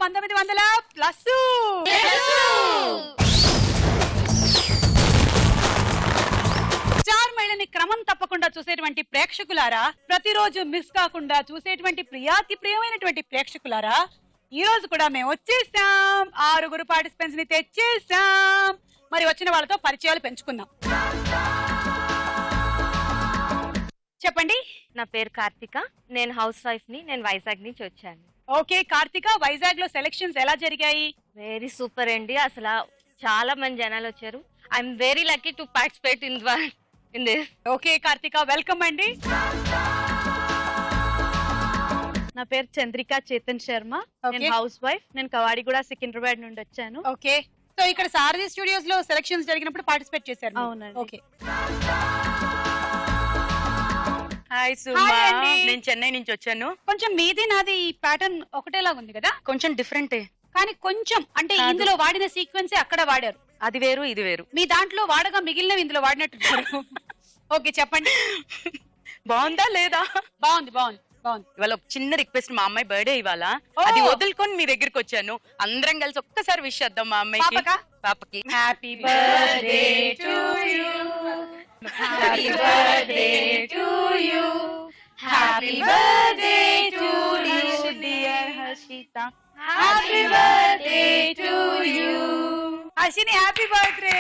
1900 plus. Star మహిళని క్రమం తప్పకుండా చూసేటువంటి ప్రేక్షకులారా, ప్రతిరోజు మిస్ కాకుండా చూసేటువంటి ప్రియాతి ప్రియమైనటువంటి ప్రేక్షకులారా, ఈ రోజు కూడా మేము వచ్చేసాం. 6 పార్టిసిపెంట్స్ ని తెచ్చేసాం. మరి వచ్చిన వాళ్ళతో పరిచయాలు పెంచుకుందాం. చెప్పండి. నా పేరు కార్తిక, నేను హౌస్ వైఫ్ ని. నేను వైజాగ్ నుంచి వచ్చాను. ఓకే కార్తిక, వైజాగ్ లో సెలక్షన్స్ ఎలా జరిగాయి? వెరీ సూపర్ అండి. అసలు చాలా మంది జనాలు వచ్చారు. I'm very lucky to participate in this. Okay Karthika, welcome అండి. నా పేరు చంద్రిక చేతన్ శర్మ. నేను హౌస్ వైఫ్. నేను కవాడిగూడ సికింద్రాబాద్ నుండి వచ్చాను. ఓకే, సో ఇక్కడ సారథి స్టూడియోస్ లో సెలక్షన్స్ జరిగినప్పుడు పార్టిసిపేట్ చేశారు. అవునండి. ఓకే. హాయ్ సుమా, నేను చెన్నై నుంచి వచ్చాను. కొంచెం మీది నాది ప్యాటర్న్ ఒకటేలాగా ఉంది కదా? కొంచెం డిఫరెంటే, కానీ కొంచెం అంటే ఇందులో వాడిన సీక్వెన్సే అక్కడ వాడారు. అది వేరు ఇది వేరు. మీ దాంట్లో వాడగా మిగిలినవి ఇందులో వాడినట్టు. ఓకే చెప్పండి. బాగుందా లేదా? బాగుంది బాగుంది బాగుంది. ఇవాళ ఒక చిన్న రిక్వెస్ట్, మా అమ్మాయి బర్త్డే ఇవాళ, అది వదులుకొని మీ దగ్గరికి వచ్చాను. అందరం కలిసి ఒక్కసారి విష్ చేద్దాం మా అమ్మాయికి, పాపకి. Happy birthday to you, happy birthday to you, happy birthday to you dear Harshita, happy birthday to you. Harshini happy birthday.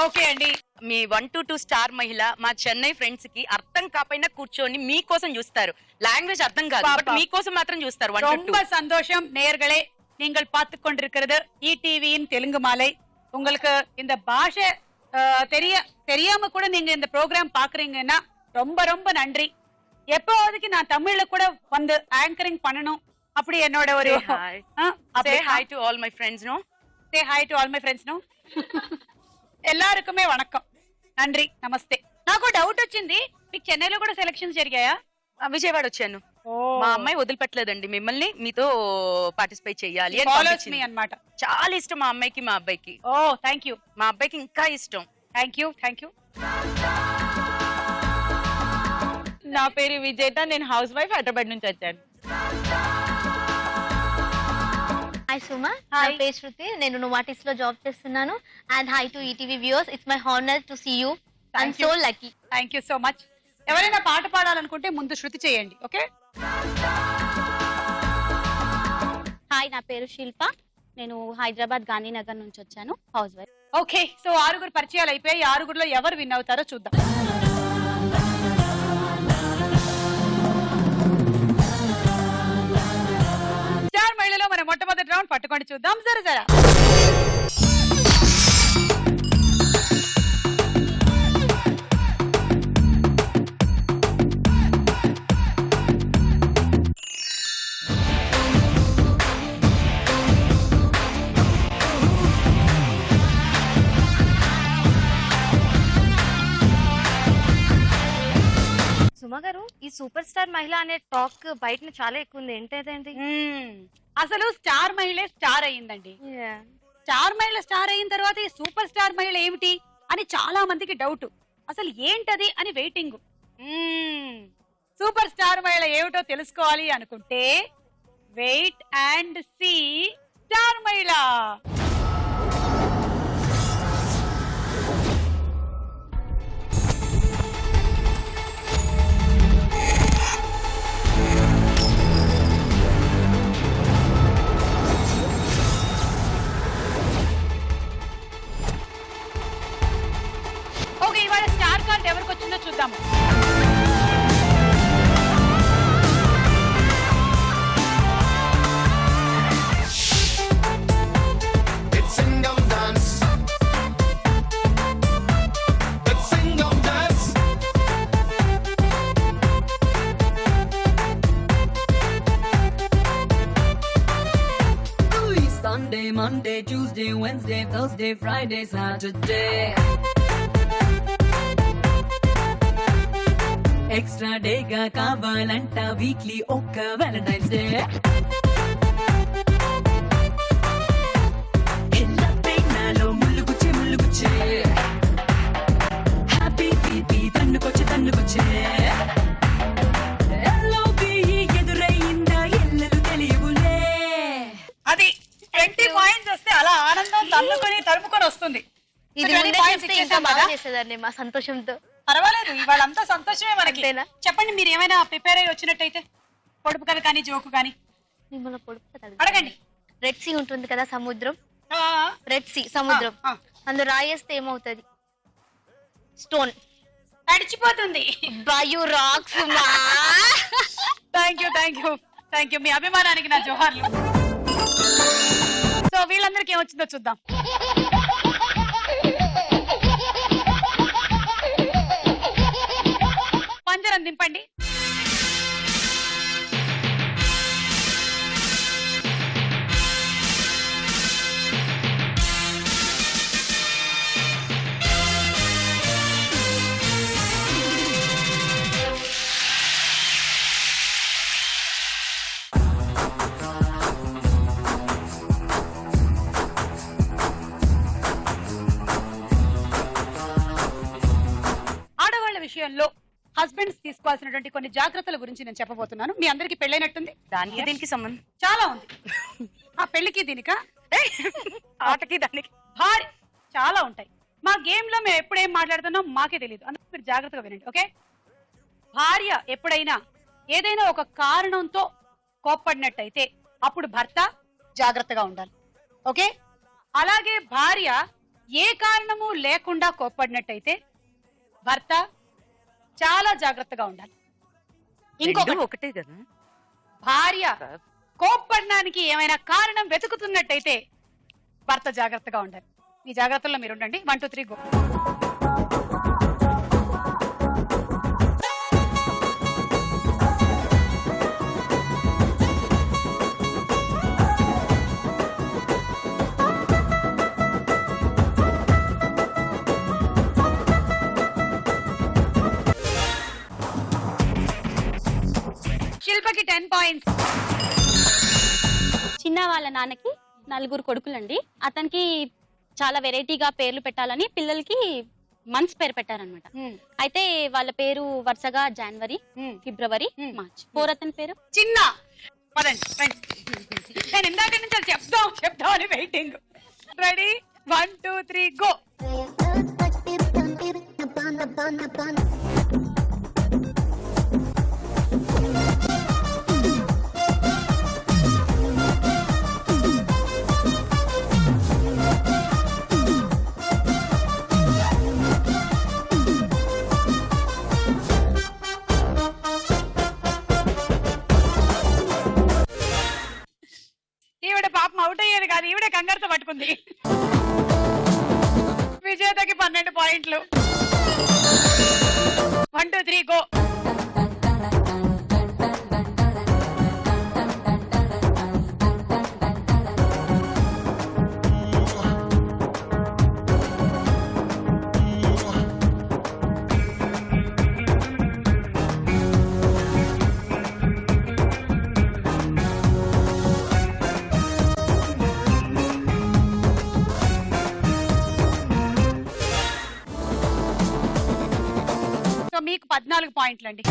Okay అండి, మీ 1 to 2 స్టార్ మహిళ మా చెన్నై ఫ్రెండ్స్ కి అర్థం కాకపోయినా కూర్చొని మీకోసం చూస్తారు. లాంగ్వేజ్ అర్థం కాదు, బట్ మీకోసం మాత్రం చూస్తారు. 1 to 2. ரொம்ப சந்தோஷம் நேயர்களே, நீங்கள் பார்த்து கொண்டிருக்கிறது ETVயின் தெலுங்கு மாலை. உங்களுக்கு இந்த பாஷை தெரியாம கூட நீங்க இந்த ப்ரோக்ராம் பாக்குறீங்கன்னா ரொம்ப ரொம்ப நன்றி. எப்போதைக்கு நான் தமிழ்ல கூட வந்து ஆங்கரிங் பண்ணணும் அப்படி என்னோட ஒரு say hi to all my friends, no? say hi to all my friends, no? எல்லாருக்குమే vanakkam, నండి, నమస్తే. నాకు డౌట్ వచ్చింది, మీకు చెన్నైలో కూడా సెలక్షన్స్ జరిగాయా? విజయవాడ వచ్చాను. మా అమ్మాయి వదిలిపెట్టలేదండి మిమ్మల్ని, మీతో పార్టిసిపేట్ చేయాలి అని అన్నమాట. చాలా ఇష్టం మా అమ్మాయికి మా అబ్బాయికి. ఓ థ్యాంక్ యూ. మా అబ్బాయికి ఇంకా ఇష్టం. Thank you thank you. నా పేరు విజేత, నేను హౌస్ వైఫ్, హైదరాబాద్ నుంచి వచ్చాను. హాయ్ సుమా, నా పేరు శృతి, నేను నోవాటిస్ లో జాబ్ చేస్తున్నాను. And hi to ETV viewers, it's my honour to see you. I'm so lucky. Thank you so much. ఎవరైనా పాట పాడాలనుకుంటే ముందు శృతి చేయండి. ఓకే. హాయ్, నా పేరు శిల్ప, నేను హైదరాబాద్ గాంధీనగర్ నుంచి వచ్చాను, హౌస్ వైఫ్. ఓకే, సో 6 పరిచయాలు అయిపోయి 6లో ఎవరు విన్ అవుతారో చూద్దాం. స్టార్ మహిళలో మన మొట్టమొదటి రౌండ్ పట్టుకొని చూద్దాం. జరా సుమా గారు, ఈ సూపర్ స్టార్ మహిళ అనే టాక్ బయట చాలా ఎక్కువ ఉంది. ఏంటండి అసలు స్టార్ మహిళే స్టార్ అయ్యిందండి. స్టార్ మహిళ స్టార్ అయిన తర్వాత ఈ సూపర్ స్టార్ మహిళ ఏమిటి అని చాలా మందికి డౌట్. అసలు ఏంటది అని వెయిటింగ్. సూపర్ స్టార్ మహిళ ఏమిటో తెలుసుకోవాలి అనుకుంటే వెయిట్ అండ్ సీ స్టార్ మహిళ. ఓకే, ఇవాళ స్టార్ కార్డ్ ఎవరికి వచ్చిందో చూద్దాము. Sunday, Monday, Tuesday, Wednesday, Thursday, Friday, Saturday. Extra day ga kavalanta weekly okka Valentine's Day. Ella peinalo mulluguche happy baby tannukoche LOVE edurayinda ella ఇది 20 ముందే points చెప్తే ఇంకా ఇచ్చేసాం బాగా కదా? చేసేదాన్ని మా సంతోషంతో. పర్వాలేదు, ఇవాళంతా సంతోషమే మనకి. అంతేనా? చెప్పండి, మీరు ఏమైనా ప్రిపేర్ అయ్యి వచ్చినట్టయితే, పొడుపు కథ కానీ జోకు కానీ మిమ్మల్ని పొడుపు కథ అడగండి. రెడ్ సీ ఉంటుంది కదా, సముద్రం. ఆ, రెడ్ సీ సముద్రం. ఆ. అందులో రాయేస్తే ఏమవుతుంది? స్టోన్. తడిచిపోతుంది. బయు rocks. Thank you thank you thank you, మీ అభిమానానికి నా జోహార్లు. సో వీళ్ళందరికీ ఏమొచ్చిందో చూద్దాం. పంజరం దింపండి. ఆడవాళ్ల విషయంలో హస్బెండ్స్ తీసుకోవాల్సినటువంటి కొన్ని జాగ్రత్తల గురించి నేను చెప్పబోతున్నాను. మీ అందరికి పెళ్ళైనట్టుంది. దానికి దీనికి సంబంధం చాలా ఉంది. ఆ పెళ్లికి దీనికా ఆటకి దానికి భారీ చాలా ఉంటాయి. మా గేమ్ లో మేము ఎప్పుడేం మాట్లాడుతున్నాం మాకే తెలియదు, అందుకే మీరు జాగ్రత్తగా వినండి. ఓకే, భార్య ఎప్పుడైనా ఏదైనా ఒక కారణంతో కోప్పడినట్టయితే అప్పుడు భర్త జాగ్రత్తగా ఉండాలి. ఓకే, అలాగే భార్య ఏ కారణము లేకుండా కోప్పడినట్టయితే భర్త చాలా జాగ్రత్తగా ఉండాలి. ఇంకొకటి, ఒకటే కదా, భార్య కోప్పడడానికి ఏమైనా కారణం వెతుకుతున్నట్టయితే భర్త జాగ్రత్తగా ఉండాలి. ఈ జాగ్రత్తల్లో మీరు ఉండండి. 1 2 3 గో. శిల్పకి 10 పాయింట్స్. చిన్న వాళ్ళ నాన్నకి 4 కొడుకులండి. అతనికి చాలా వెరైటీగా పేర్లు పెట్టాలని పిల్లలకి మంత్స్ పేరు పెట్టారనమాట. అయితే వాళ్ళ పేరు వరుసగా జనవరి, ఫిబ్రవరి, మార్చ్. 4 అతని పేరు చిన్న పదండి రండి. నేను ఇందాక నుంచి అది చెప్దాం అని వెయిటింగ్. Ready 1 2 3 go. ఈవిడ పాపం అవుట్ అయ్యేది కాదు, ఈవిడే కంగారుతో పట్టుకుంది. విజేతకి 12 పాయింట్లు. 1 2 3 గో. మీకు 14 పాయింట్లు అండి.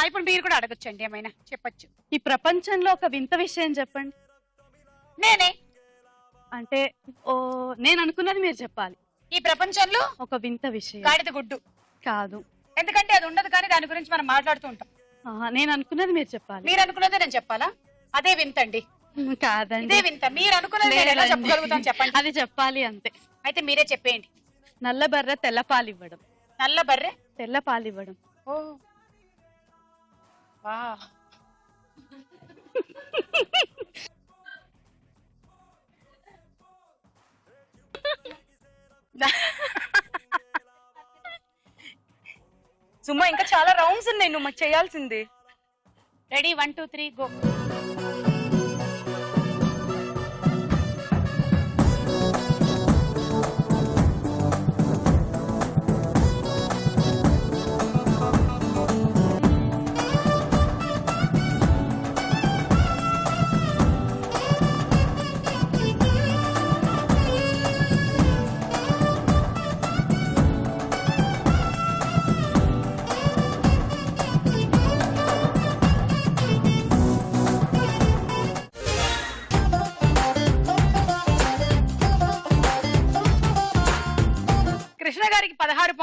ఇప్పుడు మీరు కూడా అడగొచ్చండి, ఏమైనా చెప్పచ్చు. ఈ ప్రపంచంలో ఒక వింత విషయం చెప్పండి. నేనే అంటే నేను అనుకున్నది మీరు చెప్పాలి. ఈ ప్రపంచంలో ఒక వింత విషయం. గాడిద గుడ్డు కాదు, ఎందుకంటే అది ఉండదు, కానీ దాని గురించి మనం మాట్లాడుతూ ఉంటాం. నేను అనుకున్నది మీరు చెప్పాలి. మీరు అనుకున్నదే నేను చెప్పాలా? అదే వింతండి. కాదండి, ఇదే వింత. మీరు అనుకున్నది నేను ఎలా చెప్పగలుగుతాను చెప్పండి. అది చెప్పాలి అంతే. అయితే మీరే చెప్పేయండి. నల్ల బర్రె తెల్ల పాలు ఇవ్వడం. నల్ల బర్రె తెల్ల పాలు ఇవ్వడం. ఓ వా. సుమా ఇంకా చాలా రౌండ్స్ ఉన్నాయి నువ్వు మాకు చేయాల్సింది. Ready 1 2 3 go.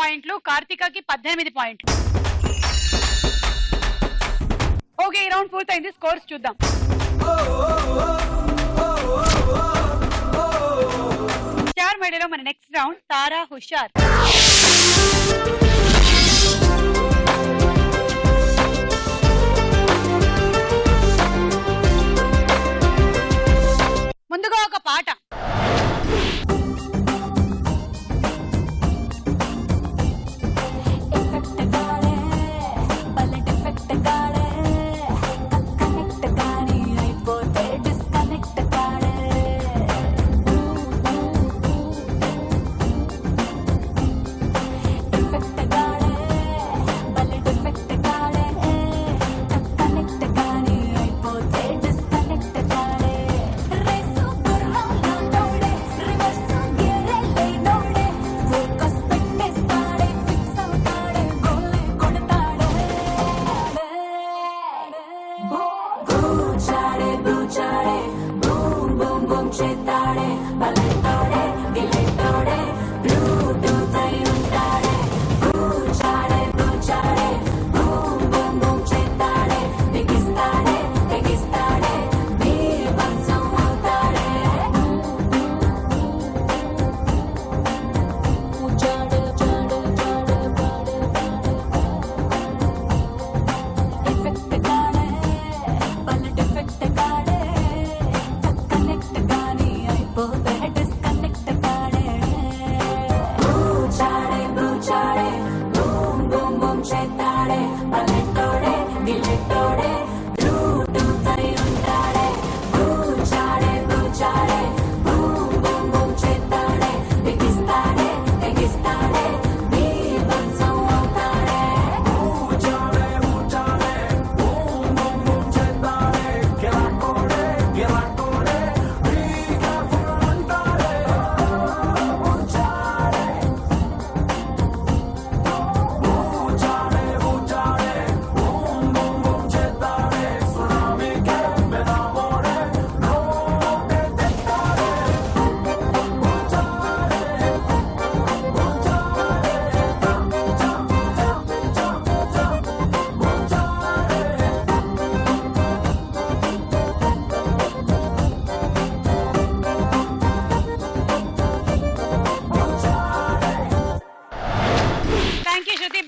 పాయింట్లు, కార్తికకి 18 పాయింట్లు. ఓకే, ఈ రౌండ్ పూర్తయింది. స్కోర్స్ చూద్దాం. స్టార్ మీడియాలో మన నెక్స్ట్ రౌండ్ తారా హుషార్. ముందుగా ఒక పాట.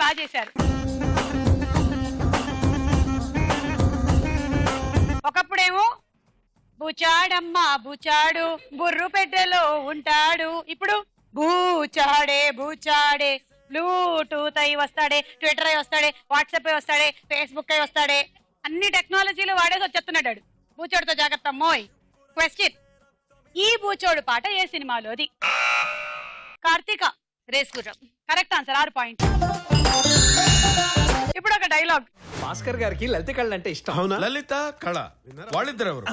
బాగా చేశారు. ఒకప్పుడేమో బూచాడమ్మ బూచాడు బుర్రు పెట్టెలో ఉంటాడు, ఇప్పుడు బూచాడే బూచాడే బ్లూటూత్ అయి వస్తాడే, ట్విట్టర్ అయి వస్తాడే, వాట్సాప్ అయి వస్తాడే, ఫేస్బుక్ అయి వస్తాడే, అన్ని టెక్నాలజీలు వాడేసి వచ్చేస్తున్నాడు. బూచోడుతో జాగ్రత్త మోయ్. క్వశ్చన్, ఈ బూచోడు పాట ఏ సినిమాలోది? కార్తీక రేస్ గుర్రం. Correct answer, 6 point. ఇప్పుడు ఒక డైలాగ్. భాస్కర్ గారికి లలిత కళ అంటే ఇష్టం. అవునా? లలిత కళ వాళ్ళిద్దరు ఎవరు?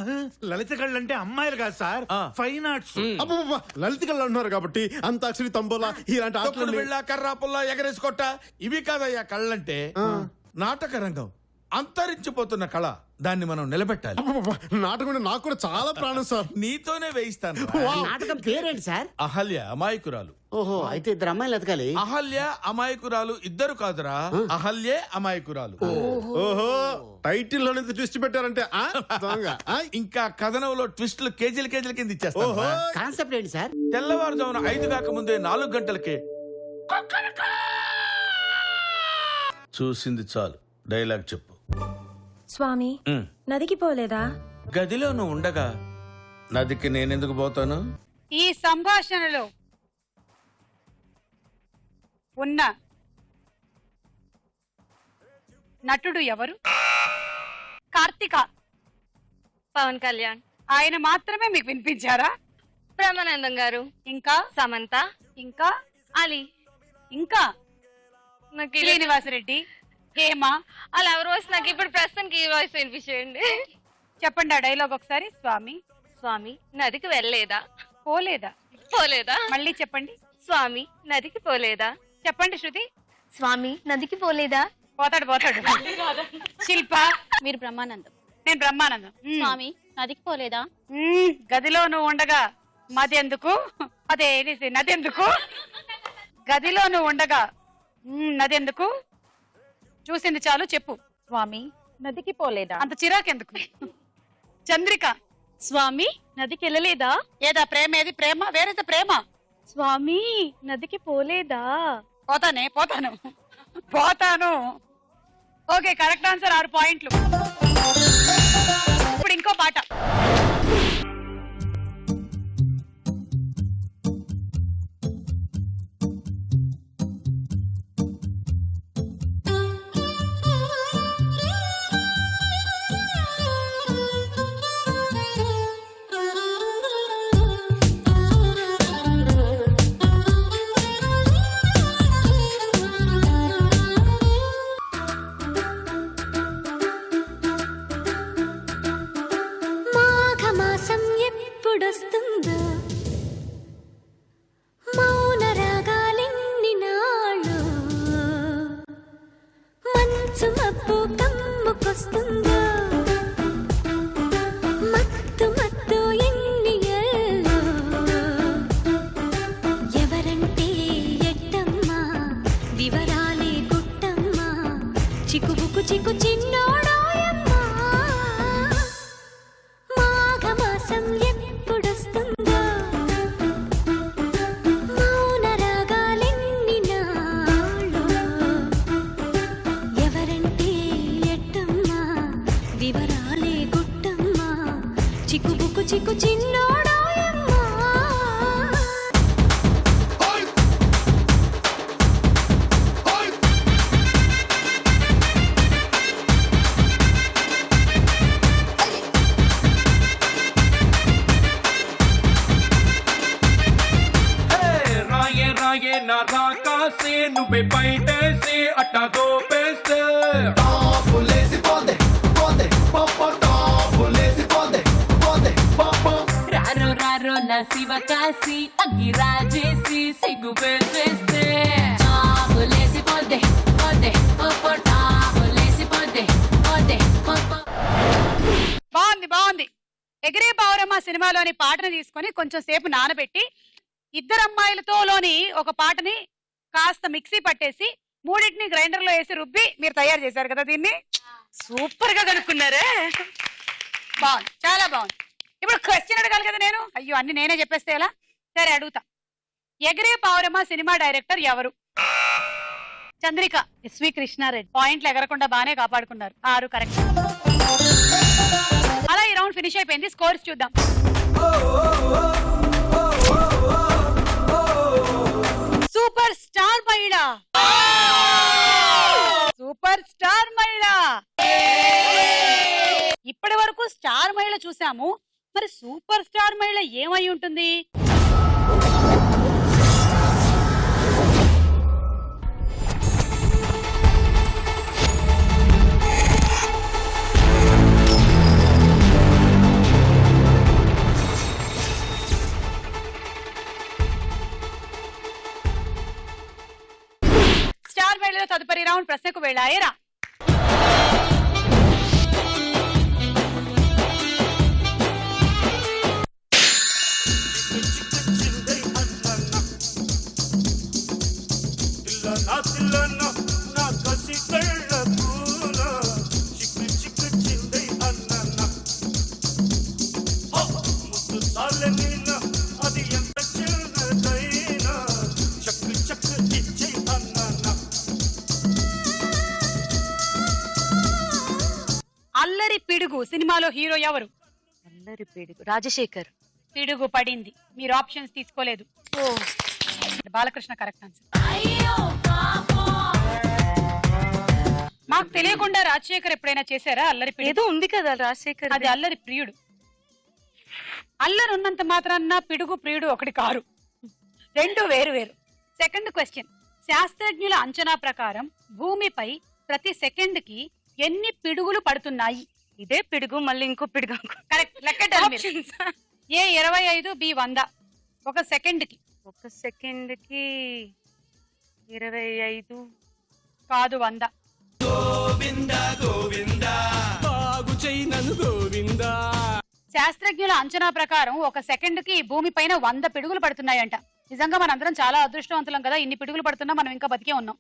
లలిత కళ అంటే అమ్మాయిలు కాదు సార్, ఫైన్ ఆర్ట్స్. లలిత కళ ఉన్నారు కాబట్టి అంతాక్షరి తంబోలా ఇలాంటి ఆటలు, బిళ్ళ కర్రా పుల్ల ఎగరేసుకొట్ట ఇవి కాదయ్యా కళ్ళంటే. నాటక రంగం అంతరించిపోతున్న కళ, దాన్ని మనం నిలబెట్టాలి. నాటకం నాకు కూడా చాలా ప్రాణం సార్. నీతోనే వేయిస్తాను. నాటకం పేరేంటి సార్? అహల్య అమాయకురాలు. ఓహో, అయితే ఇద్దరు అమ్మాయిలు ఎతకాలి. అహల్య అమాయకురాలు ఇద్దరు కాదురా, అహల్యే అమాయకురాలు. ఓహో, టైటిల్ లోనే ట్విస్ట్ పెట్టారంటే ఇంకా కథనంలో ట్విస్టులు కేజీల కేజీల కింద ఇచ్చేస్తారు. కాన్సెప్ట్ ఏంటి సార్? తెల్లవారుజామున 5 కాకముందే 4 గంటలకే చూసింది చాలు. డైలాగ్ చెప్పు. స్వామి, నదికి పోలేదా? గదిలో నువ్వు ఉండగా నదికి నేనెందుకు పోతాను? ఈ సంభాషణలో ఉన్న నటుడు ఎవరు? కార్తిక. పవన్ కళ్యాణ్. ఆయన మాత్రమే మీకు వినిపించారా? బ్రహ్మానందం గారు. ఇంకా సమంత. ఇంకా అలీ. ఇంకా శ్రీనివాసరెడ్డి, హేమ. అలా ఎవరు వాయిస్ నాకు ఇప్పుడు ప్రస్తుతానికి ఈ వాయిస్ వినిపించండి. చెప్పండి ఆ డైలాగ్ ఒకసారి. స్వామి స్వామి నదికి వెళ్ళలేదా? పోలేదా? పోలేదా? మళ్ళీ చెప్పండి. స్వామి నదికి పోలేదా? చెప్పండి శృతి. స్వామి నదికి పోలేదా? పోతాడు పోతాడు. శిల్ప. మీరు బ్రహ్మానందం. నేను బ్రహ్మానందం. స్వామి నదికి పోలేదా? గదిలో నువ్వు ఉండగా మదెందుకు, అదే నదెందుకు? గదిలో నువ్వు ఉండగా నది ఎందుకు? చూసింది చాలు, చెప్పు. స్వామి నదికి పోలేదా? అంత చిరాకెందుకు? చంద్రిక, స్వామి నదికి వెళ్ళలేదా? ఏదా ప్రేమ? ఏది ప్రేమ? వేరేది ప్రేమ. స్వామి నదికి పోలేదా? పోతాను. ఓకే, కరెక్ట్ ఆన్సర్, 6 పాయింట్లు. ఇప్పుడు ఇంకో పాట. మాఘమాసం ఎప్పుడొస్తుందో, మౌన రాగాలెన్ని నాళ్ళు, మంచు మబ్బు కమ్ముకొస్తుందో, మత్తు మత్తు ఎన్ని ఏళ్ళు, ఎవరంటే ఎట్టమ్మా, వివరాలే గుట్టమ్మా, చిక్కుబుకు చిక్కు చిన్నోడాయమ్మా. మాఘమాసం ఎప్పుడొస్తుందో, మౌన రాగాలెన్ని నాళ్ళు, ఎవరంటే ఎట్టమ్మా, వివరాలే గుట్టమ్మా, చిక్కుబుకు చిక్కు చిన్నోడాయమ్మా. రాయే రాయే నా రాకాసే నువ్వే బయటేసి అట్టా దోపేస్తే రారో రారో నా శివ కాసి అగ్గి రాజేసి సిగ్గు పెట్టేస్తే టాపులేసి పోతే పోతే పోపో టాపులేసి పోతే పోతే పోపో. బాగుంది. ఎగిరే పావురమ్మ సినిమాలోని పాటను తీసుకొని కొంచెం సేపు నానబెట్టి, ఇద్దరు అమ్మాయిలతోలోని ఒక పాటని కాస్త మిక్సీ పట్టేసి, మూడింటిని గ్రైండర్ లో వేసి రుబ్బి మీరు తయారు చేశారు కదా. దీన్ని సూపర్ గా కనుక్కున్నారే. బాగుంది, చాలా బాగుంది. ఇప్పుడు క్వశ్చన్ అడగాలి కదా నేను. అయ్యో, అన్ని నేనే చెప్పేస్తే ఎలా? సరే, అడుగుతా. ఎగిరే పావురమ్మ సినిమా డైరెక్టర్ ఎవరు? చంద్రిక. ఎస్వి కృష్ణారెడ్డి. పాయింట్లు ఎగరకుండా బానే కాపాడుకున్నారు. 6 కరెక్ట్. అలా ఈ రౌండ్ ఫినిష్ అయిపోయింది. స్కోర్స్ చూద్దాం. సూపర్ స్టార్ మహిళ, ఇప్పటి వరకు స్టార్ మహిళ చూసాము, మరి సూపర్ స్టార్ మహిళ ఏమై ఉంటుంది? స్టార్ మహిళలో తదుపరి రౌండ్ ప్రశ్నకు వెళ్ళాయేరా. అల్లరి పిడుగు సినిమాలో హీరో ఎవరు? అల్లరి పిడుగు రాజశేఖర్. పిడుగు పడింది, మీరు ఆప్షన్స్ తీసుకోలేదు. Balakrishna correct answer. మాకు తెలియకుండా రాజశేఖర్ ఎప్పుడైనా చేశారా అల్లరి పిడుగు? ఏదో ఉంది కదా రాజశేఖర్. అది అల్లరి ప్రియుడు. అల్లరి ఉన్నంత మాత్రాన పిడుగు ప్రియుడు ఒకటి కారు, రెండు వేరు వేరు. Second question. శాస్త్రజ్ఞుల అంచనా ప్రకారం భూమిపై ప్రతి సెకండ్ కి ఎన్ని పిడుగులు పడుతున్నాయి? ఇదే పిడుగు, మళ్ళీ ఇంకో పిడుగు. కరెక్ట్. లెక్కెట్టాలి. ఏ 25, బి 100. ఒక సెకండ్ కి 25 కాదు 100. శాస్త్రజ్ఞుల అంచనా ప్రకారం ఒక సెకండ్ కి భూమి పైన 100 పిడుగులు పడుతున్నాయంట. నిజంగా మనందరం చాలా అదృష్టవంతులం కదా, ఇన్ని పిడుగులు పడుతున్నా మనం ఇంకా బతికే ఉన్నాం.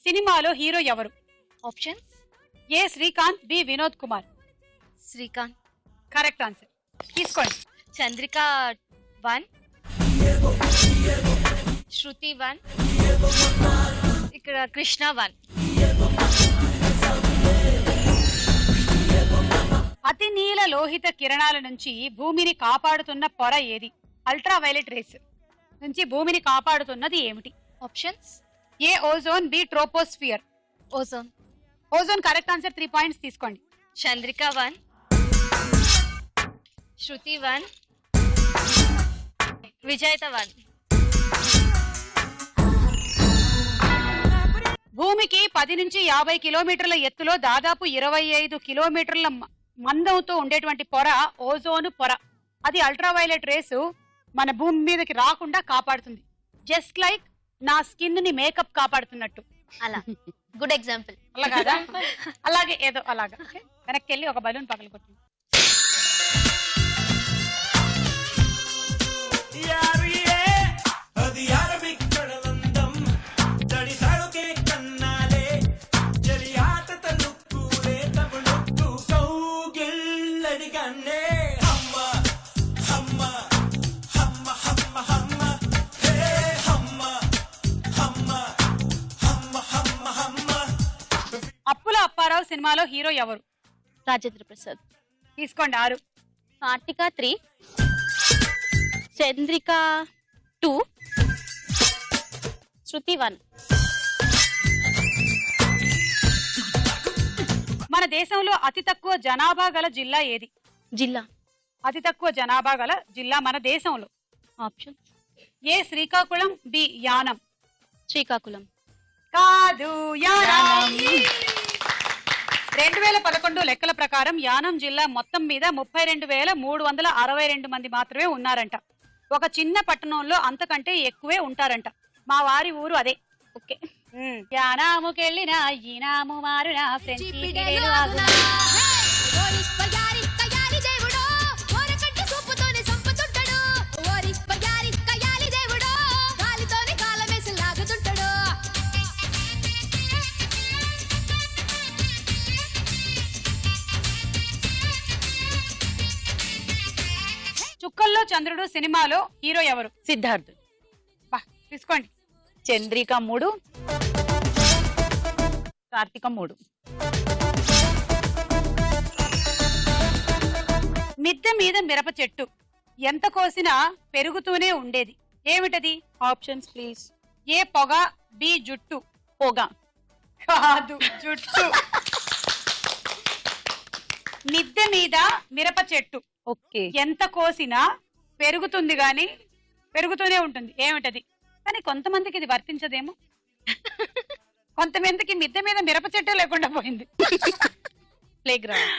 సినిమాలో హీరో ఎవరు? Options. A Srikanth, B Vinod Kumar. Srikanth. Correct answer. తీసుకోండి. చంద్రిక 1, శృతి 1, ఇక్కడ కృష్ణ 1. అతి నీల లోహిత కిరణాల నుంచి భూమిని కాపాడుతున్న పొర ఏది? అల్ట్రా వైలెట్ రేస్ నుంచి భూమిని కాపాడుతున్నది ఏమిటి? Options. A ozone, B troposphere. Ozone. Ozone correct answer. 3 points తీసుకోండి. చంద్రిక 1, శృతి 1, విజేత 1. భూమికి 10 నుంచి 50 కిలోమీటర్ల ఎత్తులో దాదాపు 25 కిలోమీటర్ల మందంతో ఉండేటువంటి పొర ఓజోన్ పొర. అది అల్ట్రావైలెట్ రేసు మన భూమి మీదకి రాకుండా కాపాడుతుంది. జస్ట్ లైక్ నా స్కిన్ ని మేకప్ కాపాడుతున్నట్టు. అలా గుడ్ ఎగ్జాంపుల్. అలా కాదా? అలాగే ఏదో అలాగా. వెనక్కి వెళ్ళి ఒక బలూన్ పగలగొట్టింది. అప్పుల అప్పారావు సినిమాలో హీరో ఎవరు? రాజేంద్ర ప్రసాద్. తీసుకోండి. 6. కార్తిక 3, చంద్రిక 2, శృతి 1. మన దేశంలో అతి తక్కువ జనాభా గల జిల్లా ఏది? జిల్లా. అతి తక్కువ జనాభా గల జిల్లా మన దేశంలో. ఆప్షన్. ఏ శ్రీకాకుళం, బి యానం. శ్రీకాకుళం. కాదు, యానం. 2011 లెక్కల ప్రకారం యానం జిల్లా మొత్తం మీద 32,362 మంది మాత్రమే ఉన్నారంట. ఒక చిన్న పట్టణంలో అంతకంటే ఎక్కువే ఉంటారంట. మా వారి ఊరు అదే. ఓకే. యానాముకెళ్ళినా ఈనాము మారునా చుక్కల్లో చంద్రుడు సినిమాలో హీరో ఎవరు? సిద్ధార్థ్. తీసుకోండి. చంద్రిక 3, కార్తిక 3. మిద్దె మీద మిరప చెట్టు ఎంత కోసినా పెరుగుతూనే ఉండేది. ఏమిటది? Options please. ఏ పొగ, బి జుట్టు. పొగ. కాదు, జుట్టు. మిద్దె మీద మిరప చెట్టు ఓకే. ఎంత కోసినా పెరుగుతుంది గాని పెరుగుతూనే ఉంటుంది. ఏమిటది? కానీ కొంతమందికి ఇది వర్తించదేమో. కొంతమందికి మిద్దె మీద మిరప చెట్టు లేకుండా పోయింది. Play ground.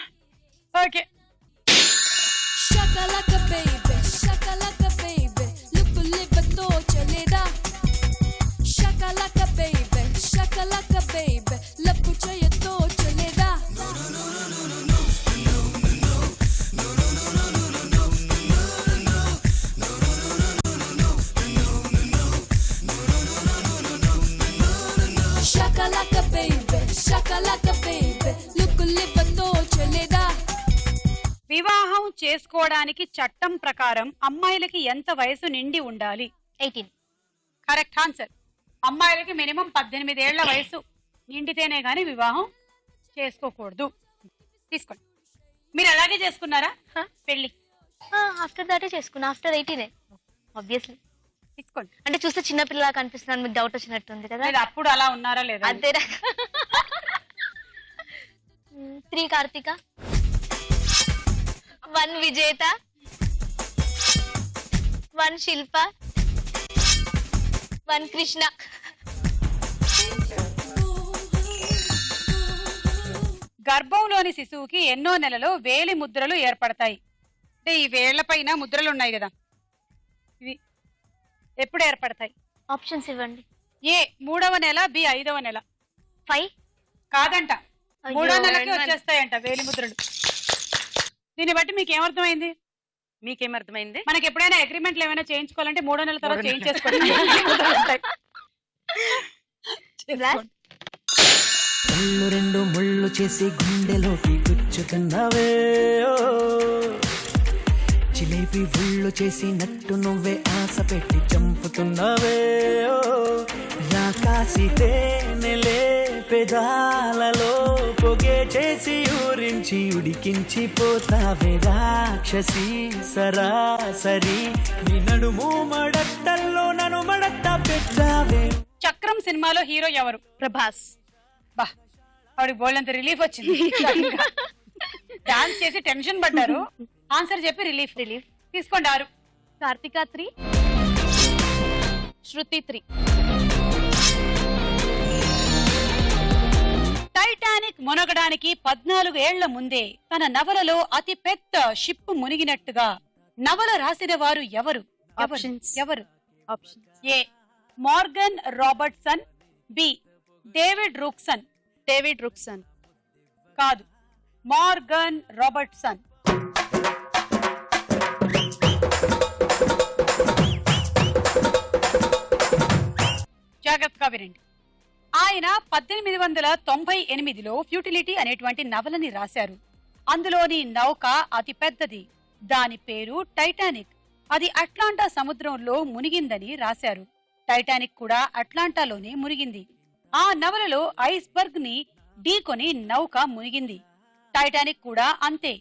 Okay. Shakalaka baby, shakalaka baby, look libato chaleda. Shakalaka baby, shakalaka baby, lapu chayato chaleda. No no no no no no no no no no no no no. Shakalaka baby, shakalaka baby, look libato chaleda. వివాహం చేసుకోవడానికి చట్టం ప్రకారం అమ్మాయిలకి ఎంత వయసు నిండి ఉండాలి? 18. Correct answer. అమ్మాయిలకి మినిమం 18 ఏళ్ల వయసు నిండితేనే గానీ వివాహం చేసుకోకూడదు. తీసుకోండి. మీరు అలాగే చేసుకున్నారా పెళ్లి? ఆఫ్టర్ దాటే చేసుకున్నా. After 18 obviously. తీసుకోండి. అంటే చూస్తే చిన్న పిల్లలా కనిపిస్తున్నాను, మీకు డౌట్ వచ్చినట్టుంది కదా. అప్పుడు అలా ఉన్నారా లేదా? అంతేనా? 3 కార్తిక, 1 విజేత, 1 శిల్ప, 1 కృష్ణ. గర్భంలోని శిశువుకి ఎన్నో నెలలో వేలి ముద్రలు ఏర్పడతాయి. అంటే ఈ వేళ్ల పైన ముద్రలు ఉన్నాయి కదా, ఇవి ఎప్పుడు ఏర్పడతాయి? ఆప్షన్స్ ఇవ్వండి. ఏ 3వ నెల, బి 5వ నెల. 5 కాదంట, 3వ నెలకి వచ్చేస్తాయంట వేలి ముద్రలు. దీన్ని బట్టి మీకు ఏమర్థమైంది? మీకేమర్థమైంది? మనకి ఎప్పుడైనా అగ్రిమెంట్లు ఏమైనా చేయించుకోవాలంటే 3వ నెల తర్వాత చేయించేసుకోవాలి. కళ్ళు రెండు ముళ్ళు చేసి గుండెలోకి గుచ్చుతున్నావే ఓ. జిలేబీ ఉళ్ళు చేసి నట్టు నువ్వే ఆశ పెట్టి చంపుతున్నావే ఓ. రాకాసి తేనెలే పెదాలలో పొగే చేసి ఊరించి ఉడికించి పోతావే రాక్షసి సరాసరి నీ నడుము మడట్టల్లో నన్ను మడట్ట పెట్టావే. చక్రం సినిమాలో హీరో ఎవరు? ప్రభాస్. బా ఆవిడ బోల్డంత రిలీఫ్ వచ్చింది. డాన్స్ చేసి టెన్షన్ పడ్డారు, ఆన్సర్ చెప్పి రిలీఫ్ తీసుకోండి. 6. కార్తిక 3, శృతి 3. టైటానిక్ మునగడానికి 14 ఏళ్ల ముందే తన నవలలో అతి పెద్ద షిప్ మునిగినట్టుగా నవల రాసిన వారు ఎవరు? ఎవరు? A Morgan Robertson, B David Rookson. David Rookson కాదు, మార్గన్ రాబర్ట్సన్. జాగ్రత్తగా వినండి. ఆయన 1898లో ఫ్యూటిలిటీ అనేటువంటి నవలని రాశారు. అందులోని నౌక అతి పెద్దది, దాని పేరు టైటానిక్. అది అట్లాంటా సముద్రంలో మునిగిందని రాశారు. టైటానిక్ కూడా అట్లాంటాలోనే మునిగింది. ఆ నవలలో ఐస్బర్గ్ ని ఢీకొని నౌక మునిగింది. టైటానిక్ కూడా అంతే.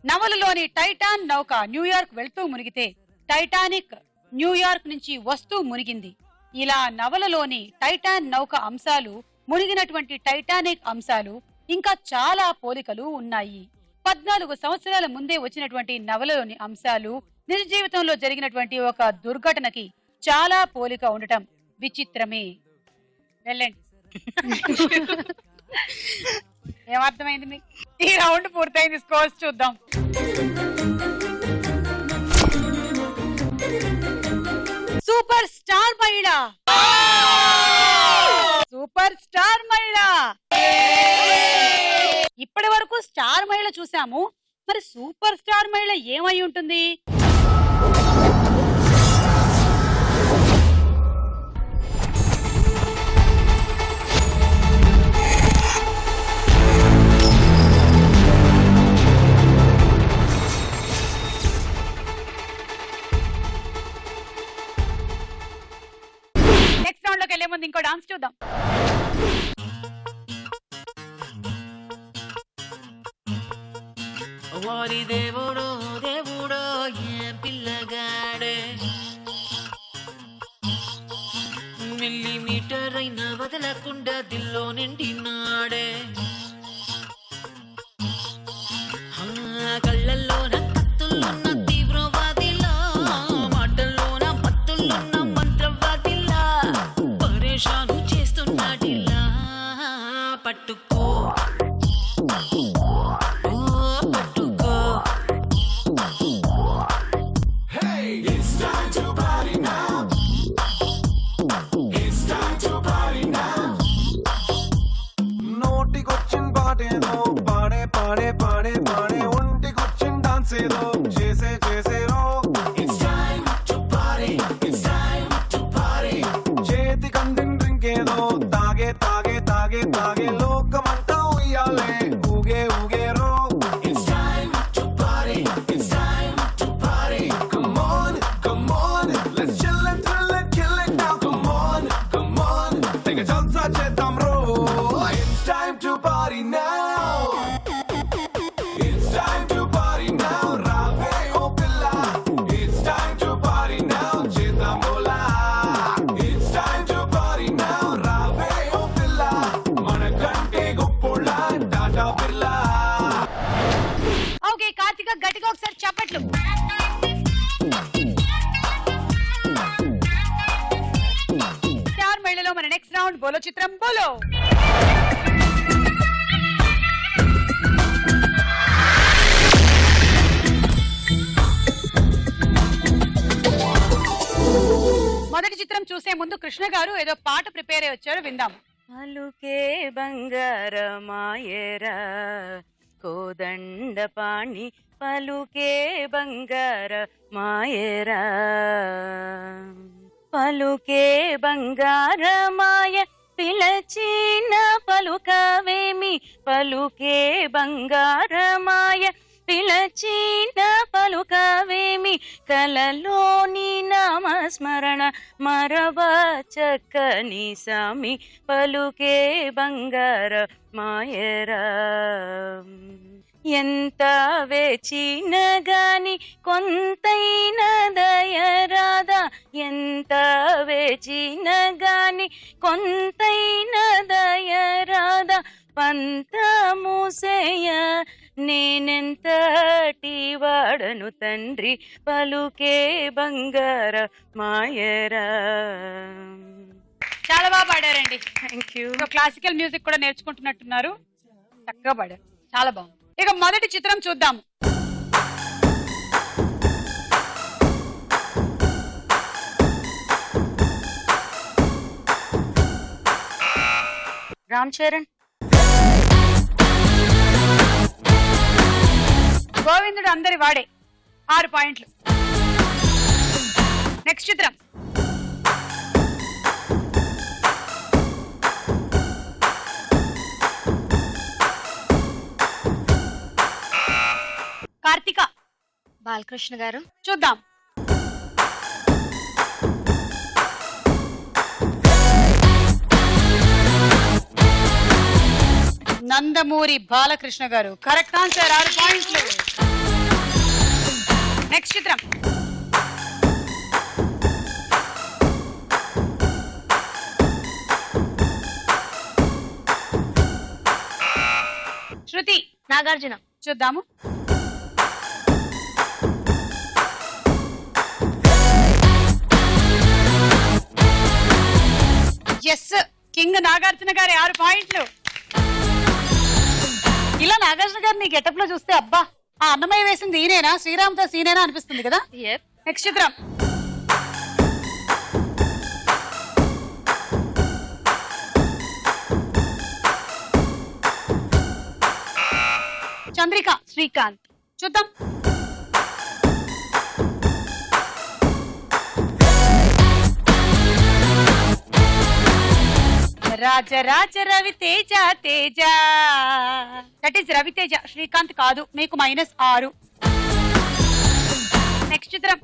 నవలలోని టైటాన్ నౌక న్యూయార్క్ వెళ్తూ మునిగితే టైటానిక్ న్యూయార్క్ నుంచి వస్తూ మునిగింది. ఇలా నవలలోని టైటాన్ నౌక అంశాలు, మునిగినటువంటి టైటానిక్ అంశాలు, ఇంకా చాలా పోలికలు ఉన్నాయి. 14 సంవత్సరాల ముందే వచ్చినటువంటి నవలలోని అంశాలు నిజ జీవితంలో జరిగినటువంటి ఒక దుర్ఘటనకి చాలా పోలిక ఉండటం విచిత్రమే. వెళ్ళండి. ఏమర్థమైంది మీకు? ఈ రౌండ్ పూర్తయింది. స్కోర్స్ చూద్దాం. సూపర్ స్టార్ మహిళ, సూపర్ స్టార్ మహిళ. ఇప్పటి వరకు స్టార్ మహిళ చూసాము, మరి సూపర్ స్టార్ మహిళ ఏమై ఉంటుంది? నెక్స్ట్ రౌండ్ లోకి వెళ్లే ముందు ఇంకో డాన్స్ చూద్దాం. వారి దేవుడో దేవుడో ఏ పిల్లగాడే, మిల్లీమీటర్ అయినా వదలకుండా దిల్లో నిండినాడే. కళ్ళల్లోన కత్తుల్లోన తీవ్రవాదిలా, మాటల్లోన మత్తుల్లోన మంత్రవాదిలా, పరేషాను చేస్తున్నాడిలా. పట్టుకో గట్టిగా ఒకసారి చప్పట్లు. స్టార్ మహిళలో మన నెక్స్ట్ రౌండ్ బోలో చిత్రం బోలో. మొదటి చిత్రం చూసే ముందు కృష్ణ గారు ఏదో పాట ప్రిపేర్ అయ్యి వచ్చారు, విందాం. పలుకే బంగారమాయరా కోదండ పాణి, పలుకే బంగార మాయరా, పలుకే బంగారమాయ పిలచిన పలుకవేమి పలుకే బంగారమాయ పిలచిన పలుకవేమి కలలోని నామస్మరణ మరవ చక్కని సామి పలుకే బంగార మాయరా ఎంత వేచిన గాని కొంతైన దయరాదా ఎంత వేచిన గాని కొంతైన దయరాదా పంతముసేయ నేనెంతటి వాడను తండ్రి పలుకే బంగార మాయరా. చాలా బాగా పాడారండి. Thank you. క్లాసికల్ మ్యూజిక్ కూడా నేర్చుకుంటున్నట్టున్నారు. చక్కగా పాడారు, చాలా బాగుంది. ఇక మొదటి చిత్రం చూద్దాం. రామ్ చరణ్. గోవిందుడు అందరి వాడే 6 పాయింట్లు. నెక్స్ట్ చిత్రం. కార్తిక. బాలకృష్ణ గారు. చూద్దాం. నందమూరి బాలకృష్ణ గారు. కరెక్ట్ ఆన్సర్, 6 పాయింట్లు. నెక్స్ట్ చిత్రం. శృతి. నాగార్జున. చూద్దాము. ఎస్, కింగ్ నాగార్జున గారి 6 పాయింట్లు. ఇలా నాగార్జున గారిని గెటప్ లో చూస్తే అబ్బా ఆ అన్నమయ్య వేసింది ఈయనేనా, శ్రీరామ్తో సీనేనా అనిపిస్తుంది కదా. నెక్స్ట్ చిత్రం. చంద్రిక. శ్రీకాంత్. చూద్దాం. రాజరాజ రవితేజ తేజ. దట్ ఈస్ రవితేజ, శ్రీకాంత్ కాదు. మీకు -6. నెక్స్ట్ చిత్రం.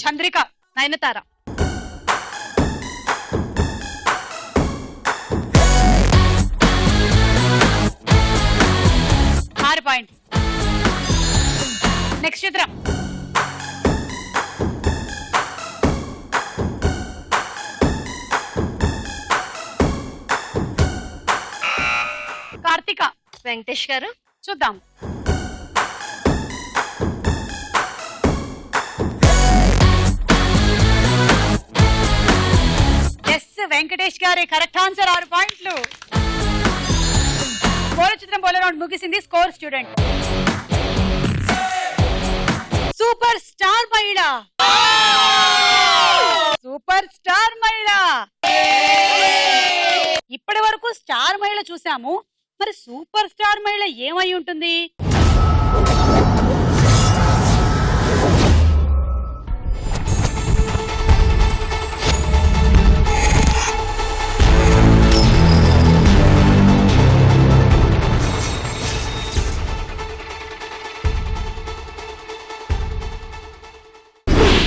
చంద్రిక. నయనతార. పాయింట్. నెక్స్ట్ చిత్రం. కార్తిక. వెంకటేష్ గారు. చూద్దాం. ఎస్, వెంకటేష్ గారి కరెక్ట్ ఆన్సర్, 6 పాయింట్లు. పోల చిత్రం పోల రౌండ్ ముగిసింది. Score student. సూపర్ స్టార్ మహిళ. సూపర్ స్టార్ మహిళ. ఇప్పటి వరకు స్టార్ మహిళ చూసాము, మరి సూపర్ స్టార్ మహిళ ఏమై ఉంటుంది?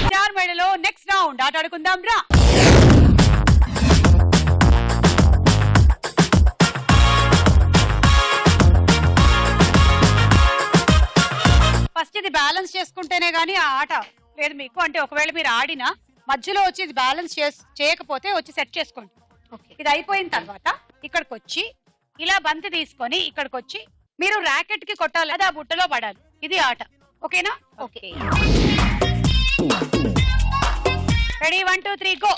స్టార్ మహిళలో నెక్స్ట్ రౌండ్ ఆట ఆడుకుందాం రా. ఫస్ట్ ఇది బ్యాలెన్స్ చేసుకుంటేనే గానీ ఆ ఆట లేదు మీకు. అంటే ఒకవేళ మీరు ఆడినా మధ్యలో వచ్చి ఇది బ్యాలెన్స్ చేయకపోతే వచ్చి సెట్ చేసుకోండి. ఇది అయిపోయిన తర్వాత ఇక్కడికి వచ్చి ఇలా బంతి తీసుకొని ఇక్కడికి వచ్చి మీరు ర్యాకెట్ కి కొట్టాలి, అది ఆ బుట్టలో పడాలి. ఇది ఆట. ఓకేనా? ఓకే. Ready, 1 2 3 go.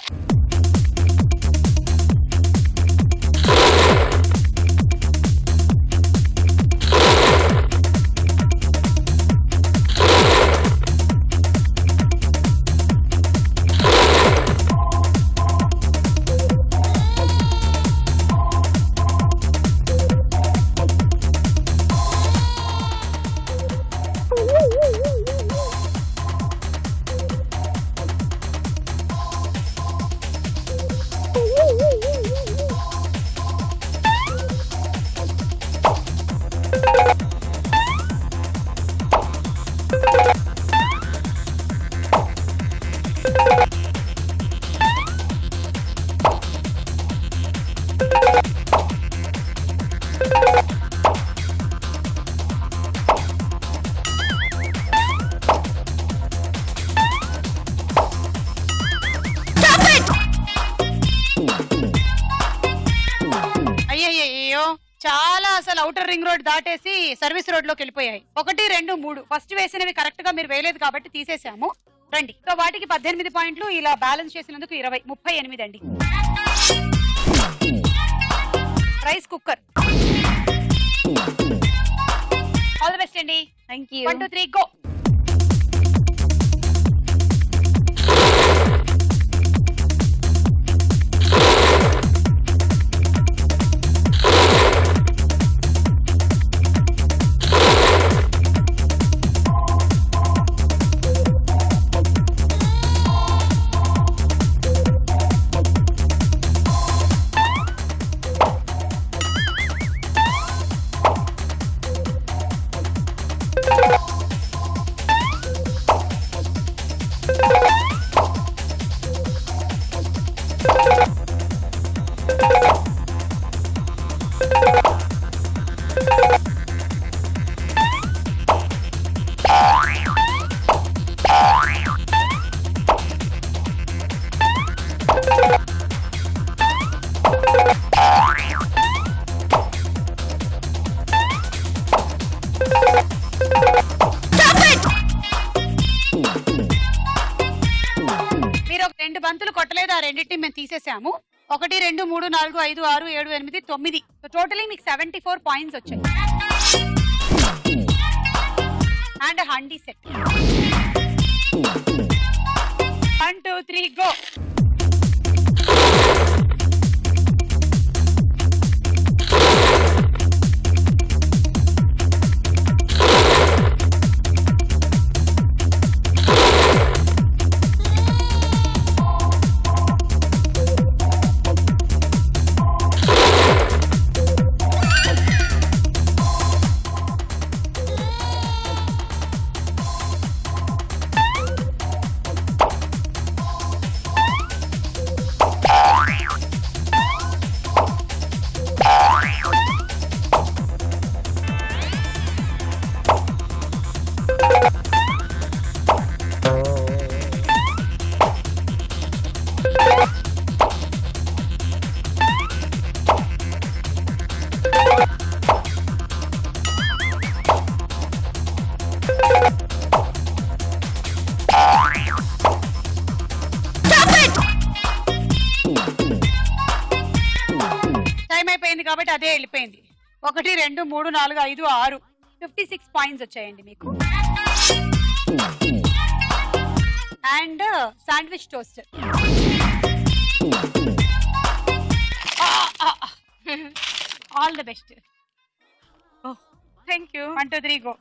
చాలా అసలు ఔటర్ రింగ్ రోడ్ దాటేసి సర్వీస్ రోడ్ లోకి వెళ్ళిపోయాయి. 1, 2, 3 ఫస్ట్ వేసినవి కరెక్ట్ గా మీరు వేయలేదు కాబట్టి తీసేసాము. రండి. సో వాటికి 18 పాయింట్లు, ఇలా బ్యాలెన్స్ చేసినందుకు 20, 38 అండి. Rice cooker. All the best అండి. Thank you. 1, 2, 3 గో. మీరు 2 బంతులు కొట్టలేదు, ఆ రెండింటిని మేము తీసేసాము. 1, 2, 3, 4, 5, 6, 7, 8, 9. సో టోటలీ మీకు 74 పాయింట్స్ వచ్చాయి. And handi set. 1, 2, 3 go. Time అయిపోయింది కాబట్టి అదే వెళ్ళిపోయింది. 1, 2, 3, 4, 5, 6. 56 పాయింట్స్ వచ్చాయండి మీకు. And sandwich toaster. All the best. Thank you. 1, 2, 3 go.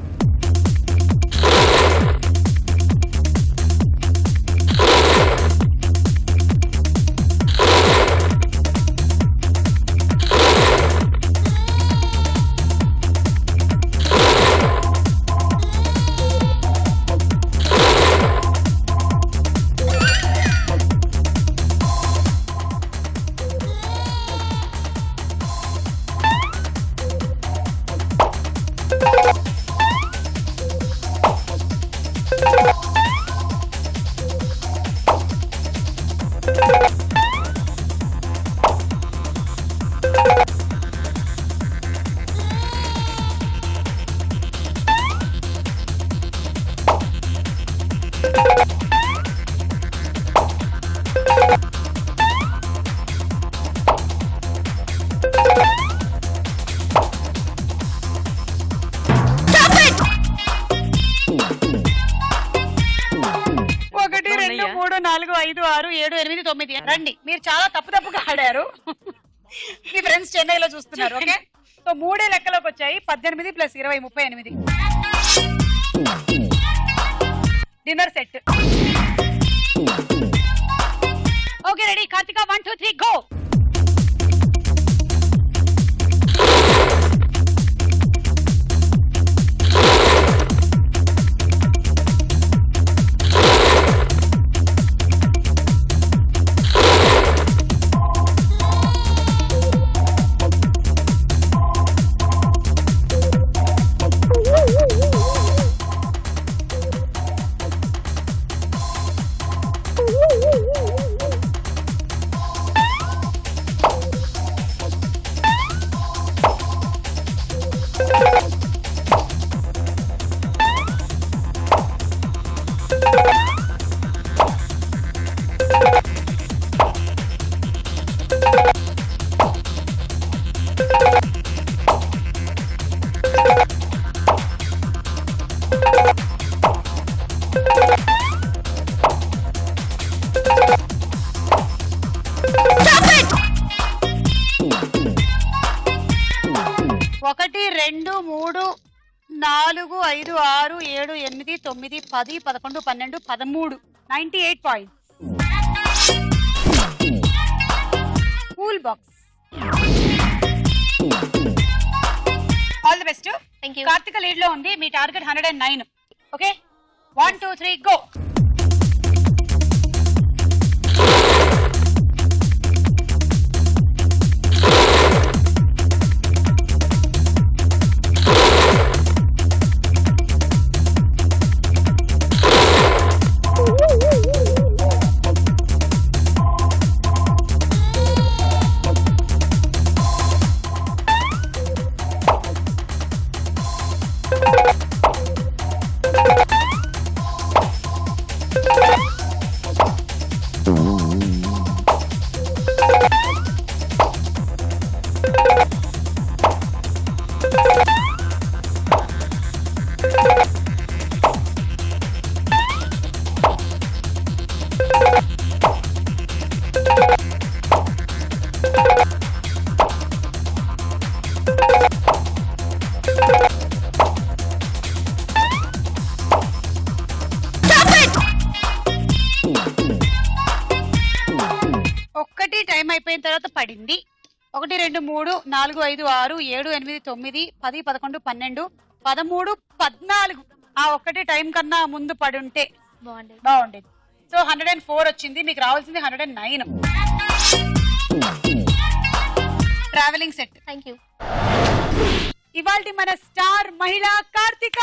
ఒకటి, 2, 3, 4, 5, 6, 7, 8, 9. రండి. మీరు చాలా తప్పుగా ఆడారు. మీ ఫ్రెండ్స్ చెన్నైలో చూస్తున్నారు. ఓకే, సో 3 లెక్కలోకి వచ్చాయి. 18 + 20 38. Dinner set. Okay ready. Karthika 1, 2, 3 go. 2 3 4 5 6 7 8 9 10 11 12 13 98 points. Cool box. All the best. Thank you. Karthika lead లో ఉంది. మీ టార్గెట్ 109. Okay 1 2 3 go. ఒక్కటి టైం అయిపోయిన తర్వాత పడింది. 1 2 3 4 5 6 7 8 9 10 11 12 13 14. ఆ ఒక్కటి టైం కన్నా ముందు పడుంటే బాగుండేది. సో 104 వచ్చింది. మీకు రావాల్సింది 109. Travelling set. Thank you. ఇవాల్టి మన స్టార్ మహిళ కార్తిక.